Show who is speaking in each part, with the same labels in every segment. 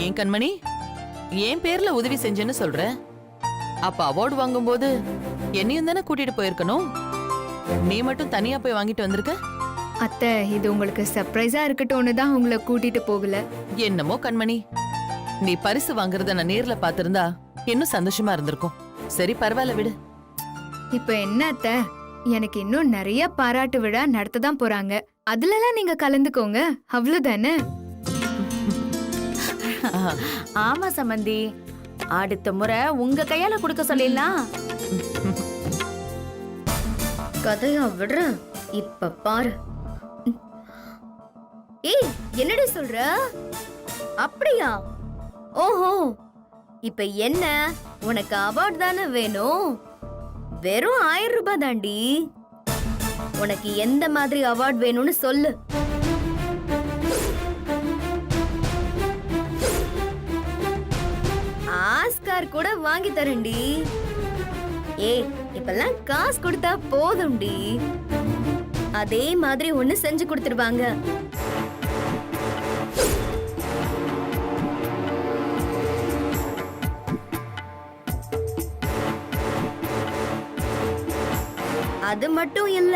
Speaker 1: ஏன் கண்மணி, என் பேர்ல உதவி செஞ்சேன்னு சொல்ற? அப்ப அவார்டு வாங்கும்போது என்னையும் தானே கூட்டிட்டு போயிருக்கணும். நீ மட்டும் தனியா போய் வாங்கிட்டு வந்திருக்க.
Speaker 2: அத்தை, இது உங்களுக்கு சர்ப்ரைஸா இருக்கட்டும்னு தான் உங்களை கூட்டிட்டு போகல.
Speaker 1: என்னமோ கண்மணி, நீ பரிசு வாங்குறத நான் நேர்ல பாத்திருந்தா இன்னும் சந்தோஷமா இருந்திருக்கும். சரி பரவாயில்ல விடு.
Speaker 2: இப்ப என்ன அத்தை, எனக்கு இன்னும் நிறைய பாராட்டு விழா நடத்ததான் போறாங்க. அதுலலாம் நீங்க கலந்துக்கோங்க, அவ்வளவுதானே?
Speaker 3: ஆமா சம்பந்தி, அடுத்த முறை உங்க கையால கொடுக்க சொல்லிடலாம்.
Speaker 4: கதையா விடுற, இப்ப பாரு. ஏய், என்னடி சொல்ற? அப்படியா? ஓஹோ, இப்ப என்ன உனக்கு அவார்ட் தானே வேணும்? வெறும் 1000 ரூபாய் தாண்டி. உனக்கு எந்த மாதிரி அவார்ட் வேணும்னு சொல்லு. ஆஸ்கார் கூட வாங்கி தரேன்டி. ஏய், இப்பெல்லாம் காசு கொடுத்தா போதும்டி. அதே மாதிரி ஒண்ணு செஞ்சு கொடுத்துருவாங்க. அது மட்டும் இல்ல,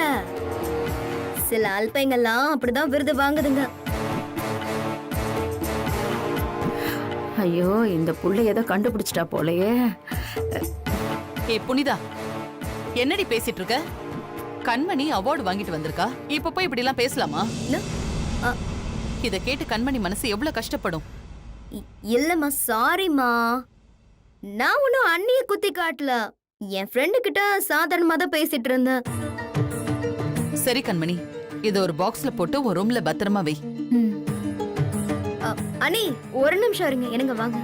Speaker 4: சில அல்பைங்கெல்லாம் அப்படிதான் விருது வாங்குதுங்க.
Speaker 3: ஐயோ, இந்த புள்ள ஏதோ கண்டுபிடிச்சிட்டா போலயே.
Speaker 1: ஏ புனிதா, என்னடி பேசிட்டு இருக்க? கண்மணி அவார்டு வாங்கிட்டு வந்திருக்கா, இப்ப போய் இப்படி எல்லாம் பேசலாமா? இத கேட்டு கண்மணி மனசு எவ்வளவு கஷ்டப்படும்.
Speaker 4: இல்லம்மா, சாரிம்மா. நான் ஒன்னும் அண்ணிய குத்தி காட்டல. என் ஃப்ரெண்டு கிட்ட சாதாரணமா தான் பேசிட்டு இருந்தேன்.
Speaker 1: சரி கண்மணி, இத ஒரு பாக்ஸ்ல போட்டு ஒரு ரூம்ல பத்திரமா வை.
Speaker 4: அண்ணி, ஒரு நிமிஷம் இருங்க, என்னங்க வாங்க.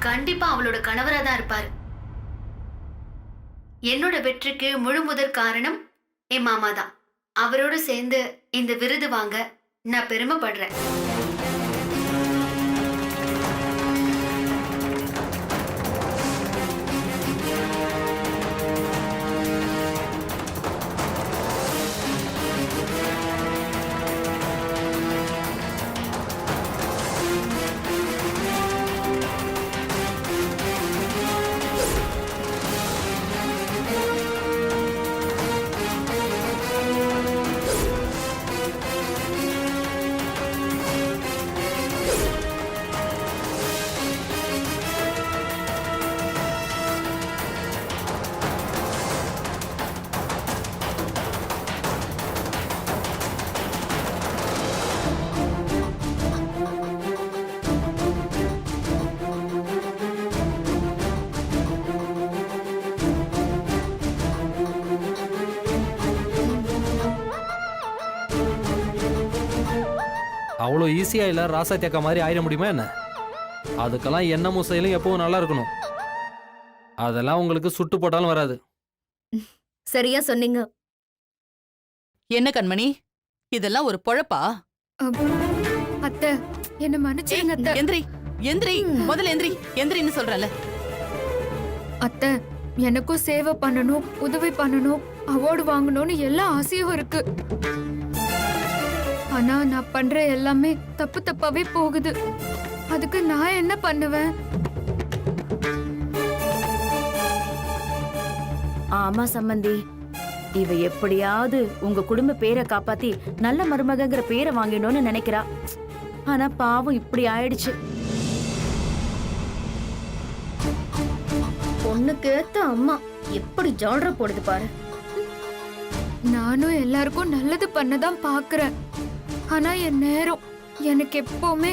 Speaker 2: கண்டிப்பா அவளோட கணவரா தான் இருப்பாரு. என்னோட வெற்றிக்கு முழு முதற் காரணம் என் மாமா தான். அவரோட சேர்ந்து இந்த விருது வாங்க நான் பெருமைப்படுறேன்.
Speaker 5: அவ்வளோ ஈஸியா இல்ல ராசாத்தி அக்கா மாதிரி ஆயிட முடியுமா என்ன? அதுக்கெல்லாம் எண்ணமும் செயலும் எப்பவும் நல்லா இருக்கணும். அதெல்லாம் உங்களுக்கு சுட்டு போட்டாலும் வராது.
Speaker 4: சரியா சொன்னீங்க.
Speaker 1: என்ன கண்மணி, இதெல்லாம் ஒரு பொழப்பா?
Speaker 2: அத்தை, என்ன மன்னிச்சிருங்க அத்தை.
Speaker 1: எந்திரி எந்திரி, முதல்ல எந்திரி. எந்திரின்னு சொல்றல.
Speaker 2: அத்தை, எனக்கும் சேவை பண்ணணும், உதவி பண்ணணும், அவார்டு வாங்கணும்னு எல்லா ஆசையும் இருக்கு. ஆனா நான் பண்ற எல்லாமே தப்பு தப்பாவே போகுது. அதுக்கு நான் என்ன பண்ணுவேன்?
Speaker 3: ஆமா சம்பந்தி, இவ எப்படியாவது உங்க குடும்ப பேரை காப்பாத்தி நல்ல மருமகங்கிற பேரை வாங்கிடணும்னு நினைக்கிறா. ஆனா பாவம் இப்படி ஆயிடுச்சு.
Speaker 4: பொண்ணுக்கு ஏத்த அம்மா எப்படி ஜால்ரா போடுது பாரு.
Speaker 2: நானும் எல்லாருக்கும் நல்லது பண்ணதான் பாக்குறேன். ஆனா என் நேரம் எனக்கு எப்பவுமே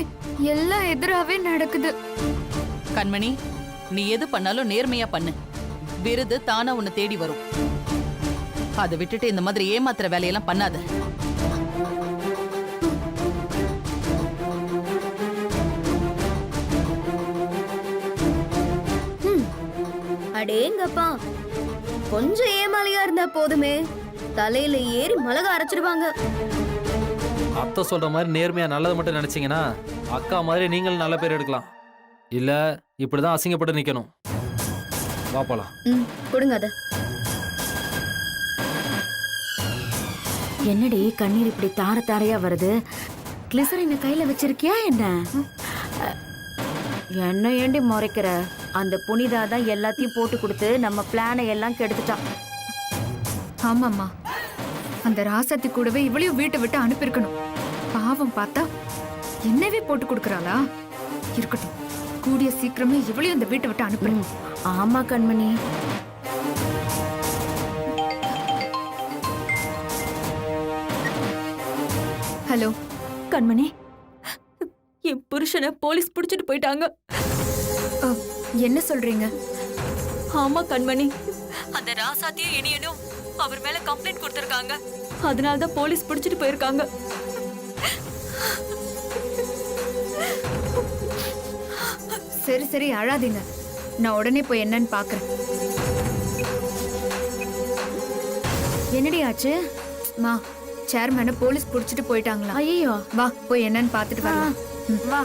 Speaker 2: எல்லாம் எதிராவே நடக்குது.
Speaker 1: கண்மணி, நீ எது பண்ணாலும் நேர்மையா பண்ணு. விருது தானா உன்னை தேடி வரும். அதை விட்டுட்டு இந்த மாதிரி ஏமாத்துற வேலையெல்லாம் பண்ணாத.
Speaker 4: அடேங்கப்பா, கொஞ்சம் ஏமாளியா இருந்தா போதுமே, தலையில ஏறி மிளகா அரைச்சிடுவாங்க.
Speaker 5: அத்தை சொல்ற மாதிரி நேர்மையா நல்லது மட்டும் நினைச்சீங்கன்னா அக்கா மாதிரி நீங்களும் நல்ல பேர் எடுக்கலாம். இல்ல இப்படிதான் அசிங்கப்பட்டு நிக்கணும். வா போலாம்.
Speaker 4: கொடுங்க அத.
Speaker 3: என்னடி கண்ணீர் இப்படி தார தாரையா வருது? கிளிசரின கையில வச்சிருக்கியா என்ன? என்ன ஏண்டி முறைக்கிற? அந்த புனிதா தான் எல்லாத்தையும் போட்டு கொடுத்து நம்ம பிளானை எல்லாம் கெடுத்துட்டான்.
Speaker 2: ஆமாம்மா, அந்த ராசாத்தி கூடவே இவளையும் வீட்டை விட்டு அனுப்பியிருக்கணும். பாவம் பார்த்தா என்னவே போட்டு கொடுக்கறாளா? இருக்கட்டும், கூடிய சீக்கிரமே இவளையும் அந்த வீட்டை விட்டு அனுப்புறேன்.
Speaker 3: ஆமா கண்மணி.
Speaker 2: ஹலோ
Speaker 6: கண்மணி, என் புருஷனை போலீஸ் புடிச்சிட்டு போயிட்டாங்க.
Speaker 2: என்ன சொல்றீங்க?
Speaker 6: ஆமா கண்மணி, அந்த ராசாத்தியும் இனியனும் அவர் மேல கம்ப்ளைண்ட் கொடுத்திருக்காங்க. அதனால தான் போலீஸ் புடிச்சிட்டு போயிருக்காங்க.
Speaker 2: சரி சரி, அழாதீங்க. நான் உடனே போய் என்னன்னு பாக்குறேன். என்னடி ஆச்சு? மா, சேர்மேனை போலீஸ் புடிச்சிட்டு போயிட்டாங்களா?
Speaker 3: ஐயோ,
Speaker 2: வா போய் என்னன்னு பாத்துட்டு வரலாம்.
Speaker 3: வா.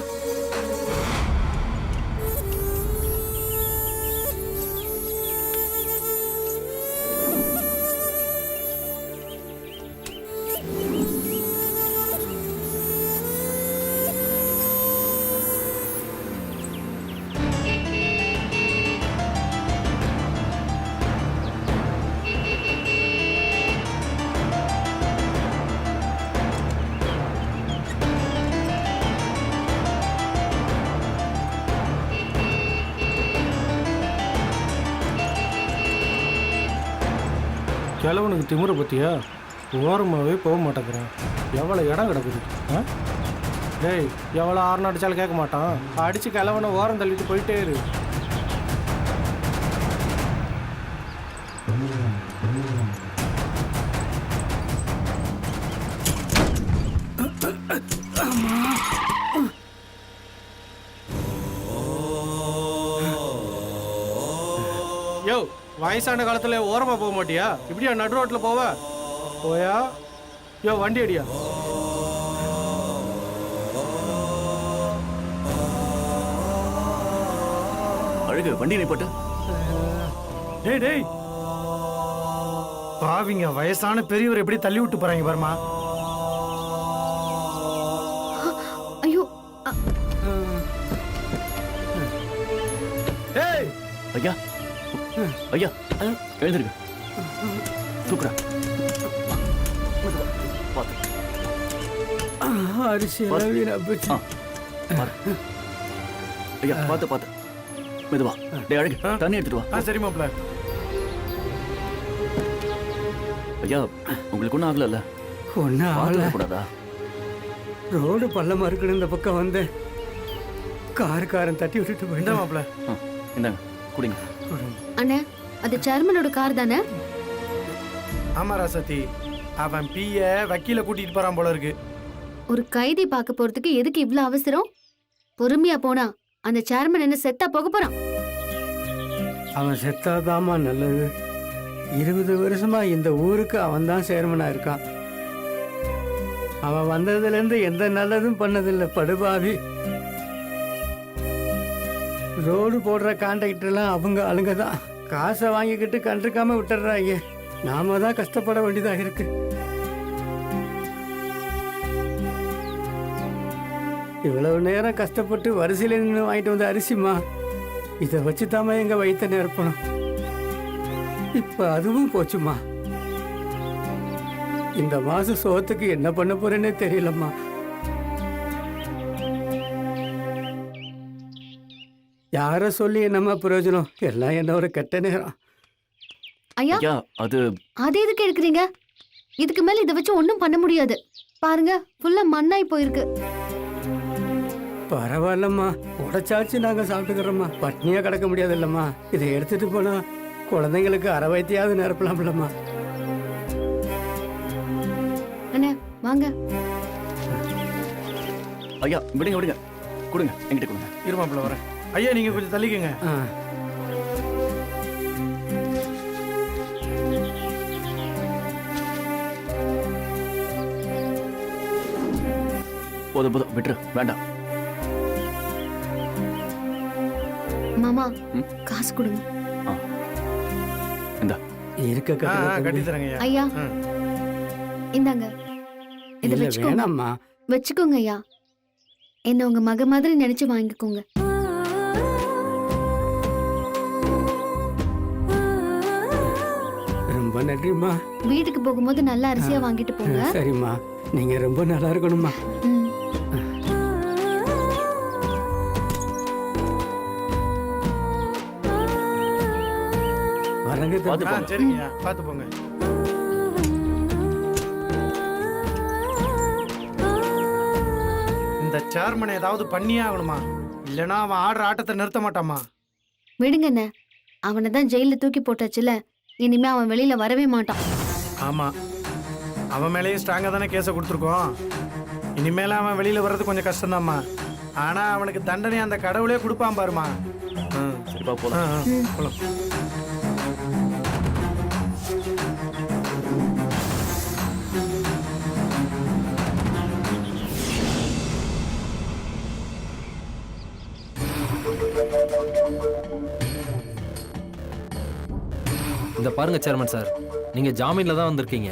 Speaker 7: கிழவனுக்கு திமிர பற்றியா? ஓரமாகவே போக மாட்டேங்கிறான். எவ்வளோ இடம் கிடக்குது. டேய், எவ்வளோ ஆறுன அடித்தாலும் கேட்க மாட்டான். அடித்து கிழவனை ஓரம் தள்ளிட்டு போயிட்டே இரு. யோ, வயசான காலத்தில் ஓரமாக போக மாட்டியா? இப்படியா நடு ரோட்டில் போவ? போயா? யோ, வண்டி அடியா.
Speaker 8: அழகு, வண்டி நிப்பாட்டு.
Speaker 7: டேய் டேய், பாவிங்க, வயசான பெரியவர் எப்படி தள்ளி விட்டு போறாங்க பாருமா.
Speaker 4: ஐயோ,
Speaker 7: டேய்,
Speaker 8: ஐயா, ஐயா, எழுந்திருக்க. தூக்குறா. பார்த்து.
Speaker 7: அரிசி
Speaker 8: ஐயா, பார்த்து பார்த்து. மெதுவா. டேய் அழகு, தண்ணி எடுத்துட்டு வா.
Speaker 7: சரி மாப்ள.
Speaker 8: ஐயா, உங்களுக்கு ஒன்றும் ஆகல?
Speaker 9: ஒன்றும் ஆகல.
Speaker 8: கூடாதா?
Speaker 9: ரோடு பள்ளமா இருக்குன்னு இந்த பக்கம் வந்தேன். காருக்காரன் தட்டி விட்டுட்டு
Speaker 7: இந்த
Speaker 9: போயிட்டான்.
Speaker 7: மாப்ள.
Speaker 8: இந்தாங்க, குடிங்க.
Speaker 4: அண்ணே, அது சேர்மனோட கார் தானே?
Speaker 7: ஆமா ராசத்தி, அவன் பிய வக்கீல கூட்டிட்டு போறான் போல இருக்கு.
Speaker 4: ஒரு கைதி பார்க்க போறதுக்கு எதுக்கு இவ்ளோ அவசரம்? பொறுமையா போனா அந்த சேர்மன் என்ன செத்தா போக போறான்.
Speaker 9: அவன் செத்தாதாமா நல்லது. 20 வருஷமா இந்த ஊருக்கு அவன் தான் சேர்மனா இருக்கான். அவன் வந்ததுல இருந்து எந்த நல்லதும் பண்ணதில்லை படுபாவி. ரோடு போடுற கான்ட்ராக்டர் எல்லாம் அவங்க ஆளுங்க தான். காசை வாங்கிக்கிட்டு கண்டுக்காம விட்டுறாங்க. நாம தான் கஷ்டப்பட வேண்டியதாக இருக்கு. இவ்வளவு நேரம் கஷ்டப்பட்டு வரிசையில நின்று வாங்கிட்டு வந்த அரிசிமா, இதை வச்சுதாம எங்க வயிற்ற நிரப்பணும். இப்ப அதுவும் போச்சுமா. இந்த மாசம் சோத்துக்கு என்ன பண்ண போறேன்னே தெரியலம்மா. யார சொல்லி என்னம்மா பிரயோஜனம்? எல்லாம் என்ன ஒரு கெட்ட நேரம்.
Speaker 4: ஐயா,
Speaker 8: ஐயா, அது
Speaker 4: எதுக்கு எடுக்கிறீங்க? இதுக்கு மேல இதை வச்சு ஒண்ணும் பண்ண முடியாது. பாருங்க, ஃபுல்லா மண்ணாய் போயிருக்கு.
Speaker 9: பரவாயில்லம்மா, உடைச்சாச்சு நாங்க சாப்பிட்டுக்கிறோம்மா. பட்னியா கிடக்க முடியாது இல்லம்மா. இதை எடுத்துட்டு போனா குழந்தைங்களுக்கு அரை வயித்தையாவது நிரப்பலாம்லம்மா.
Speaker 3: அண்ணா வாங்க.
Speaker 8: ஐயா விடுங்க விடுங்க, கொடுங்க என்கிட்ட கொடுங்க.
Speaker 7: இருமாப்பிள்ள வரேன். ஐயா நீங்க கொஞ்சம் தள்ளிக்கங்க.
Speaker 9: ஆ,
Speaker 8: போதும் போதும் விட்டுரு, வேண்டாம்.
Speaker 4: மாமா
Speaker 8: ம்?
Speaker 4: காசு கொடுங்க.
Speaker 8: இந்தா.
Speaker 9: இருக்க
Speaker 7: கட்டி
Speaker 9: கட்டி
Speaker 7: தரேங்க ஐயா.
Speaker 4: ஐயா
Speaker 7: ஆ.
Speaker 4: இந்தாங்க இதை
Speaker 9: இல்ல
Speaker 4: வச்சுக்கோங்க.
Speaker 9: வேணாம்மா.
Speaker 4: வச்சுக்கோங்க ஐயா. என்ன உங்க மக மாதிரி நினைச்சு வாங்கிக்கோங்க.
Speaker 9: ரொம்ப நன்றிம்மா.
Speaker 4: வீட்டுக்கு போகும்போது நல்ல அரிசியா வாங்கிட்டு போங்க.
Speaker 9: சரிம்மா, நீங்க ரொம்ப நல்லா இருக்கணும்மா.
Speaker 4: ம்.
Speaker 9: வரங்க
Speaker 8: பார்த்து
Speaker 7: ஆ,
Speaker 8: போங்க.
Speaker 7: சரிங்க ஐயா, பார்த்து போங்க. இந்த சேர்மனை ஏதாவது பண்ணியே ஆகணுமா, இல்லைன்னா அவன் ஆடுற ஆட்டத்தை நிறுத்த மாட்டாமா.
Speaker 4: விடுங்க அண்ணே. அவனை தான் ஜெயில தூக்கி போட்டாச்சுல, இனிமே அவன் வெளியில வரவே மாட்டான்.
Speaker 7: ஆமா, அவன் மேலேயும் ஸ்ட்ராங்கா தானே கேஸை கொடுத்துருக்கோம். இனிமேல அவன் வெளியில வர்றது கொஞ்சம் கஷ்டம்தாம்மா. ஆனா அவனுக்கு தண்டனை அந்த கடவுளே கொடுப்பான் பாருமா.
Speaker 8: சரிப்பா போலாம்.
Speaker 7: போலாம்.
Speaker 5: இந்த பாருங்க சேர்மன் சார், நீங்க ஜாமீன்ல தான் வந்திருக்கீங்க.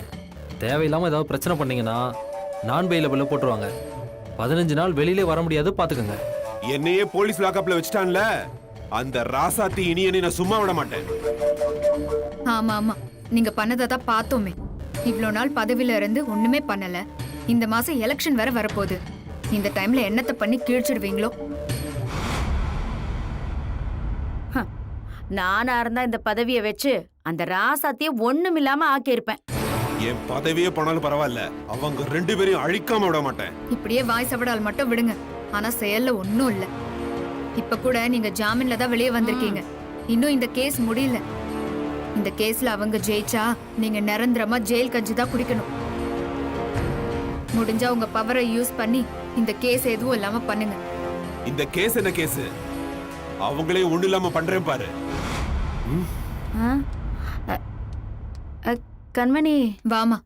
Speaker 5: தேவையில்லாம ஏதாவது பிரச்சனை பண்ணீங்கன்னா நான் பெயிலபிள்ல போட்டுருவாங்க. 15 நாள் வெளியிலே வர முடியாது, பாத்துக்கோங்க.
Speaker 10: என்னையே போலீஸ் லாக்அப்ல வச்சுட்டான்ல, அந்த ராசாத்தி இனியனை நான் சும்மா விட மாட்டேன்.
Speaker 2: ஆமா ஆமா, நீங்க பண்ணதை தான் பார்த்தோமே. இவ்வளோ நாள் பதவியில இருந்து ஒண்ணுமே பண்ணல. இந்த மாசம் எலெக்ஷன் வேற வரப்போகுது. இந்த டைம்ல என்னத்தை பண்ணி கீழ்ச்சிடுவீங்களோ?
Speaker 3: நானா இருந்தா இந்த பதவியை வச்சு அந்த ராசாத்திய ஒண்ணுமில்லாம ஆக்கியிருப்பேன்.
Speaker 10: என் பதவியே போனாலும் பரவாயில்ல, அவங்க 2 பேரையும் அழிக்காம விட மாட்டேன்.
Speaker 2: இப்படியே வாய் சவடால் மட்டும் விடுங்க. ஆனா செயல்ல ஒண்ணும் இல்ல. இப்ப கூட நீங்க ஜாமீன்ல தான் வெளியே வந்திருக்கீங்க. இன்னும் இந்த கேஸ் முடியல. இந்த கேஸ்ல அவங்க ஜெயிச்சா நீங்க நிரந்தரமா ஜெயில் கஞ்சி தான் குடிக்கணும். முடிஞ்சா உங்க பவரை யூஸ் பண்ணி இந்த கேஸ் எதுவும் இல்லாம பண்ணுங்க.
Speaker 10: இந்த கேஸ் என்ன கேஸ், அவங்களே ஒண்ணு இல்லாம பண்றேன் பாரு.
Speaker 3: ஆ? கண்மணி
Speaker 2: வாமா.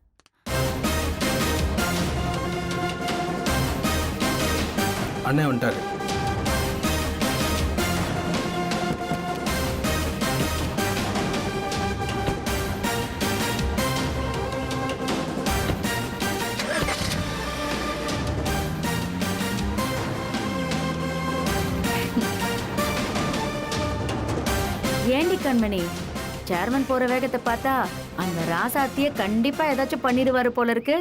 Speaker 7: அண்ணே வந்துட்டாரு.
Speaker 3: ஏண்டி கண்மணி, சேர்மன் போற வேகத்தை பார்த்தா அந்த ராசாத்திய கண்டிப்பா ஏதாச்சும் பண்ணிடுவாரு போல இருக்கு.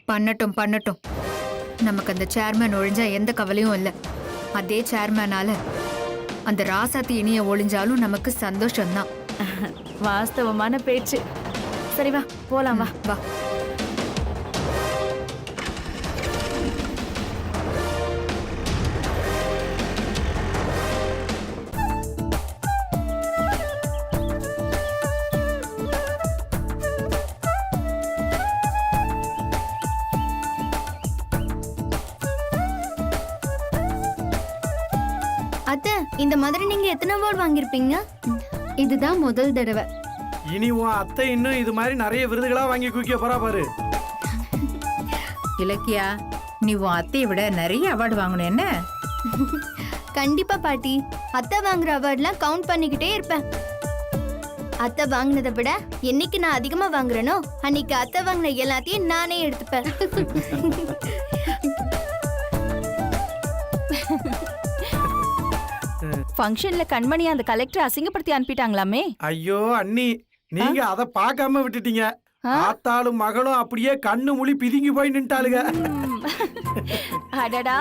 Speaker 2: பண்ணட்டும் பண்ணட்டும். நமக்கு அந்த சேர்மேன் ஒழிஞ்சா எந்த கவலையும் இல்லை. அதே சேர்மேனால அந்த ராசாத்தி இனிய ஒழிஞ்சாலும் நமக்கு சந்தோஷம்தான்.
Speaker 3: வாஸ்தவமான பேச்சு. சரி வா போலாம் வா.
Speaker 2: வா.
Speaker 4: அத்தை, இந்த மாதிரி நீங்க எத்தனை அவார்ட் வாங்கியிருப்பீங்க? இதுதான் முதல் தடவை.
Speaker 7: இனி உன் அத்தை இன்னும் இது மாதிரி நிறைய விருதுகளா வாங்கி குவிக்க போறா பாரு.
Speaker 11: இலக்கியா, நீ உன் அத்தையை விட நிறைய அவார்டு வாங்கணும் என்ன?
Speaker 4: கண்டிப்பா பாட்டி. அத்தை வாங்குற அவார்ட்லாம் கவுண்ட் பண்ணிக்கிட்டே இருப்பேன். அத்தை வாங்கினதை விட என்னைக்கு நான் அதிகமா வாங்குறேனோ அன்னைக்கு அத்தை வாங்கின எல்லாத்தையும் நானே எடுத்துப்பேன்.
Speaker 6: ஃபங்க்ஷன்ல கண்மணி அந்த கலெக்டர் அசிங்கப்படுத்தி அனுப்பிட்டாங்களாமே.
Speaker 7: ஐயோ அண்ணி, நீங்க அத பார்க்காம விட்டுட்டீங்க. ஆத்தாளும் மகளும் அப்படியே கண்ணு முழி பிதுங்கி போய் நின்ட்டாளுங்க.
Speaker 6: அடடா,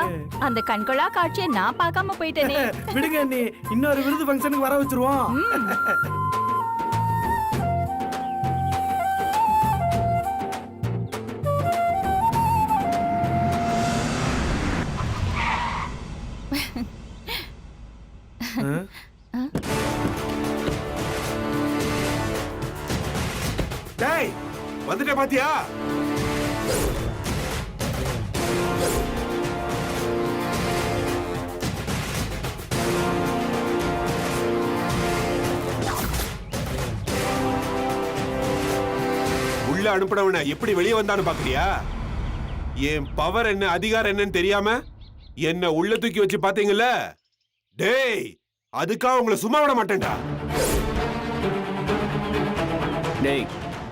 Speaker 6: அந்த கண்கொள்ளா காட்சியை நான் பார்க்காம போயிட்டேனே.
Speaker 7: விடுங்க அண்ணி, இன்னொரு விருது ஃபங்க்ஷனுக்கு வர வச்சிருவோம்.
Speaker 10: டேய் வந்துட்டே பாத்தியா? உள்ள அனுப்பினவன எப்படி வெளியே வந்தான்னு பாக்குறியா? என் பவர் என்ன, அதிகாரம் என்னன்னு தெரியாம என்ன உள்ள தூக்கி வச்சு பாத்தீங்கல்ல? டேய் அதுக்காக உங்களை சும்மா விட மாட்டேன்டா.
Speaker 8: டேய்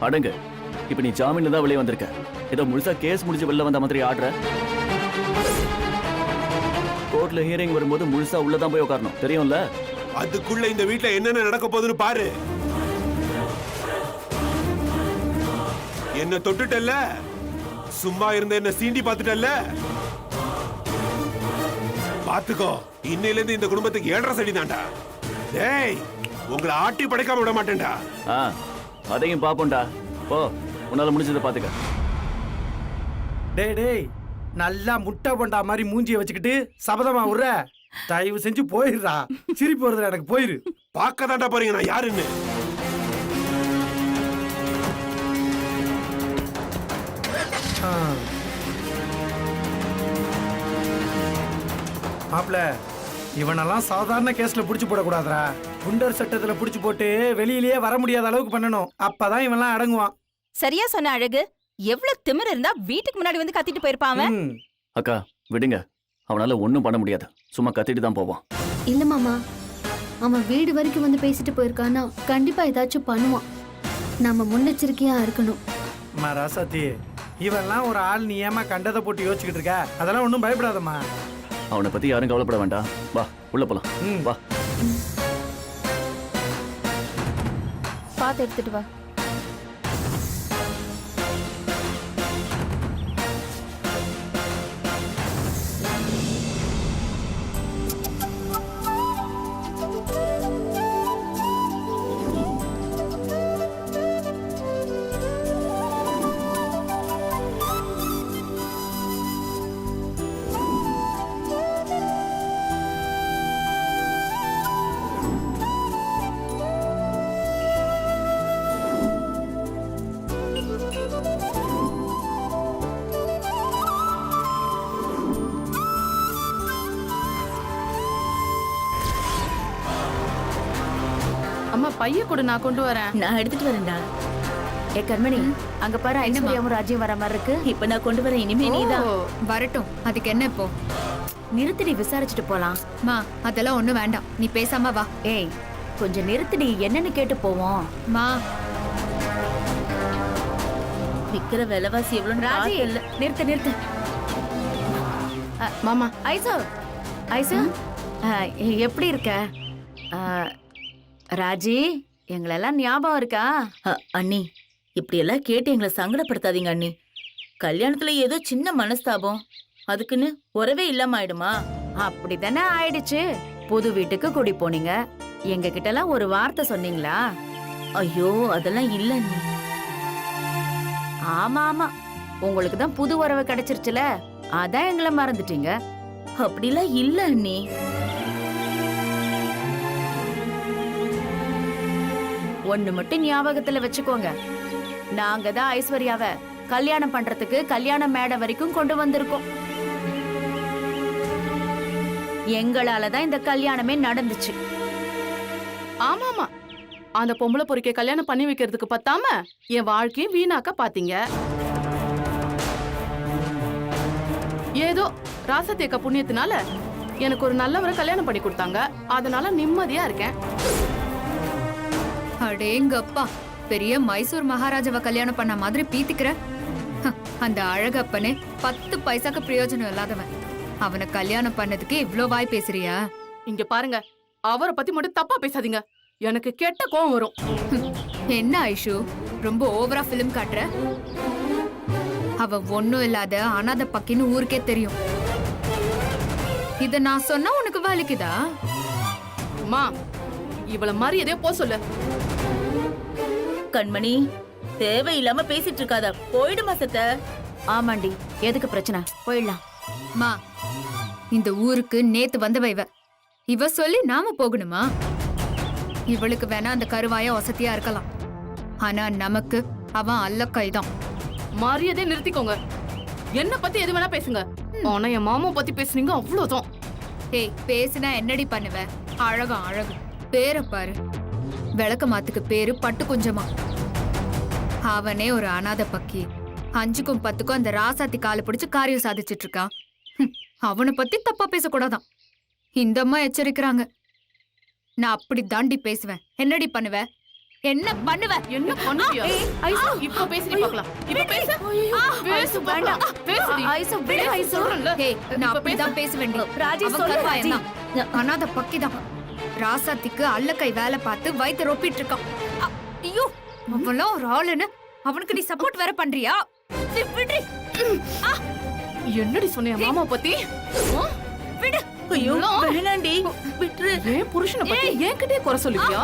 Speaker 8: அடங்கு. இப்ப நீ ஜாமீன்ல தான் வெளியே வந்திருக்க. ஏதோ முழுசா கேஸ் முடிஞ்சு வெளில வந்த மாதிரி ஆடுற. கோர்ட்ல ஹியரிங் வரும்போது முழுசா உள்ளதான் போய் உட்காரணும், தெரியும்ல?
Speaker 10: அதுக்குள்ள இந்த வீட்ல என்னென்ன நடக்க போகுதுன்னு பாரு. என்ன தொட்டுட்டல்ல, சும்மா இருந்த என்ன சீண்டி பாத்துட்டல்ல. பாத்துக்கோ, இன்னையில இருந்து இந்த குடும்பத்துக்கு 7.5 சடி தான்டா. டேய் உங்களை ஆட்டி படைக்காம விட மாட்டேன்டா.
Speaker 8: அதையும் பாப்போம்டா. போ, உன்னால முடிஞ்சதை பாத்துக்க.
Speaker 7: டேய் டேய், நல்லா முட்டை பண்டா மாதிரி மூஞ்சிய வச்சுக்கிட்டு சபதமா விடுற. தயவு செஞ்சு போயிடுறா. சிரிப்பு வருதுடா எனக்கு, போயிரு.
Speaker 10: பார்க்க தாண்டா போறீங்க நான் யாருன்னு.
Speaker 7: மாப்ள, இவனெல்லாம் சாதாரண கேஸ்ல புடிச்சு போடக்கூடாதுடா. குண்டர் சட்டத்துல புடிச்சு போட்டு வெளியிலேயே வர முடியாத அளவுக்கு பண்ணணும். அப்பதான் இவன்லாம் அடங்குவான்.
Speaker 6: சரியா சொன்ன அழகு. எவ்வளவு திமிரு இருந்தா வீட்டுக்கு முன்னாடி வந்து கத்திட்டு போயிருப்பான்.
Speaker 8: அக்கா விடுங்க, அவனால ஒண்ணும் பண்ண முடியாது. சும்மா கத்திட்டு தான் போவான்.
Speaker 4: இல்ல மாமா, அவன் வீடு வரைக்கும் வந்து பேசிட்டு போயிருக்கானா கண்டிப்பா ஏதாச்சும் பண்ணுவான். நம்ம முன்னெச்சரிக்கையா இருக்கணும்.
Speaker 7: ராசாத்தி, இவன்லாம் ஒரு ஆள், நீ ஏமா கண்டதை போட்டு யோசிச்சுக்கிட்டு இருக்க? அதெல்லாம் ஒன்றும் பயப்படாதம்மா.
Speaker 8: அவனை பத்தி யாரும் கவலைப்பட வேண்டாம். வா உள்ள போலாம். வா.
Speaker 6: பாத்து எடுத்துட்டு வா.
Speaker 1: அம்மா பைய கூட நான் கொண்டு வரேன்.
Speaker 3: நான் எடுத்துட்டு வரேன்டா. ஏ கண்மணி, அங்க பாரு ஐஸ்வர்யாவும் ராஜ்யம் வர மாதிரி இருக்கு. இப்ப நான் கொண்டு வரேன். இனிமே நீதான்
Speaker 2: வரட்டும். அதுக்கு என்ன இப்போ?
Speaker 3: நிறுத்திடி, விசாரிச்சுட்டு போலாம்.
Speaker 2: மா, அதெல்லாம் ஒண்ணும் வேண்டாம். நீ பேசாம வா.
Speaker 3: ஏய் கொஞ்சம் நிறுத்திடி, என்னன்னு கேட்டு போவோம்.
Speaker 2: மா,
Speaker 3: விக்கிற விலைவாசி எவ்வளவு ராஜி இல்ல. நிறுத்து நிறுத்து.
Speaker 1: மாமா
Speaker 3: ஐசோ, ஐசோ எப்படி இருக்க? ராஜி, எங்களெல்லாம் ஞாபகம் இருக்கா? அண்ணி, இப்படி எல்லாம் கேட்டு எங்களை சங்கடப்படுத்தாதீங்க அண்ணி. கல்யாணத்துல ஏதோ சின்ன மனஸ்தாபம், அதுக்குன்னு உறவே இல்லாம ஆயிடுமா? அப்படிதானே ஆயிடுச்சு. புது வீட்டுக்கு குடி போனீங்க, எங்க கிட்ட எல்லாம் ஒரு வார்த்தை சொன்னீங்களா? ஐயோ அதெல்லாம் இல்ல அண்ணி. ஆமா ஆமா, உங்களுக்கு தான் புது உறவு கிடைச்சிருச்சுல, அதான் எங்களை மறந்துட்டீங்க. அப்படிலாம் இல்ல அண்ணி. ஒண்ணு மட்டும் ஞாபகத்துல வச்சுக்கோங்க, நாங்க தான் ஐஸ்வர்யாவை கல்யாணம் பண்றதுக்கு கல்யாண மேடை வரைக்கும் கொண்டு வந்திருக்கோம். எங்களாலதான் இந்த கல்யாணமே நடந்துச்சு.
Speaker 1: ஆமாமா, அந்த பொம்பளை பொறுக்கை கல்யாணம் பண்ணி வைக்கிறதுக்கு பத்தாம என் வாழ்க்கையும் வீணாக்க பாத்தீங்க. ஏதோ ராசத்தேக்க புண்ணியத்தினால எனக்கு ஒரு நல்லவரை கல்யாணம் பண்ணி கொடுத்தாங்க. அதனால நிம்மதியா இருக்கேன்.
Speaker 2: அடேங்கப்பா, பெரிய மைசூர் மகாராஜாவை கல்யாணம் பண்ண மாதிரி பீத்திக்கிற. அந்த அழகப்பனே 10 பைசாக்கு பிரயோஜனம் இல்லாதவன். அவனை கல்யாணம் பண்ணதுக்கு இவ்ளோ வாய் பேசுறியா?
Speaker 1: இங்க பாருங்க, அவரை பத்தி மட்டும் தப்பா பேசாதீங்க, எனக்கு கெட்ட கோவம் வரும்.
Speaker 2: என்ன ஐஷு, ரொம்ப ஓவரா பிலிம் காட்டுற? அவ ஒண்ணும் இல்லாத அனாதை பக்கின்னு ஊருக்கே தெரியும். இத நான் சொன்னா உனக்கு வலிக்குதா?
Speaker 1: அம்மா, இவள மாதிரி எதையோ போ சொல்லு.
Speaker 3: கண்மணி, தேவையில்லாம பேசிட்டு இருக்காத, போயிடுமா சத்த. ஆமாண்டி, எதுக்கு பிரச்சனை? போயிடலாம்.
Speaker 2: மா, இந்த ஊருக்கு நேத்து வந்தவ இவ. இவ சொல்லி நாம போகணுமா? இவளுக்கு வேணா அந்த கருவாயா வசதியா இருக்கலாம், ஆனா நமக்கு அவன் அல்லக்கை தான்.
Speaker 1: மரியாதையை நிறுத்திக்கோங்க. என்ன பத்தி எது வேணா பேசுங்க. ஆனா என் மாமா பத்தி பேசுனீங்க அவ்வளவுதான்.
Speaker 2: ஏய், பேசுனா என்னடி பண்ணுவ? அழகா அழகு. பேரை பாரு. விளக்க மாத்துக்கு பேரு பட்டு குஞ்சமா. அவனே ஒரு அனாதை பக்கி. 5க்கும் 10க்கும் அந்த ராசாத்தி காலை பிடிச்சு காரியம் சாதிச்சிட்டு இருக்கான். அவனை பத்தி தப்பா பேசக்கூடாதான். இந்த அம்மா எச்சரிக்கிறாங்க. நான் அப்படி தாண்டி பேசுவேன். என்னடி பண்ணுவ? என்ன பண்ணுவ?
Speaker 1: என்ன பண்ணுவியா? ஐசு, இப்ப பேசி பார்க்கலாம். இப்ப பேசு. பேசு வேண்டாம். பேசுடி.
Speaker 4: ஐசு விடு ஐசு.
Speaker 1: சொல்றேன்ல.
Speaker 2: ஏய், நான் அப்படிதான் பேசுவேன்.
Speaker 4: ராஜி,
Speaker 2: அவன்
Speaker 4: சொல்லு,
Speaker 2: கருவாயன்
Speaker 4: ராஜி.
Speaker 2: தான். அனாதை பக்கிதான். ராசாத்திக்கு அல்லக்கை வேலை பார்த்து வயித்தை ரொப்பிட்டு இருக்கான். ஐயோ, அவெல்லாம் ஒரு ஆளுன்னு அவனுக்கு நீ சப்போர்ட் வேற பண்றியா? விடுறி.
Speaker 1: என்னடி சொன்ன என் மாமா பத்தி?
Speaker 3: ஐயோ வேணாண்டி விட்டுரு.
Speaker 1: ஏன் புருஷனை பத்தி என்கிட்டயே குறை சொல்லுவியா?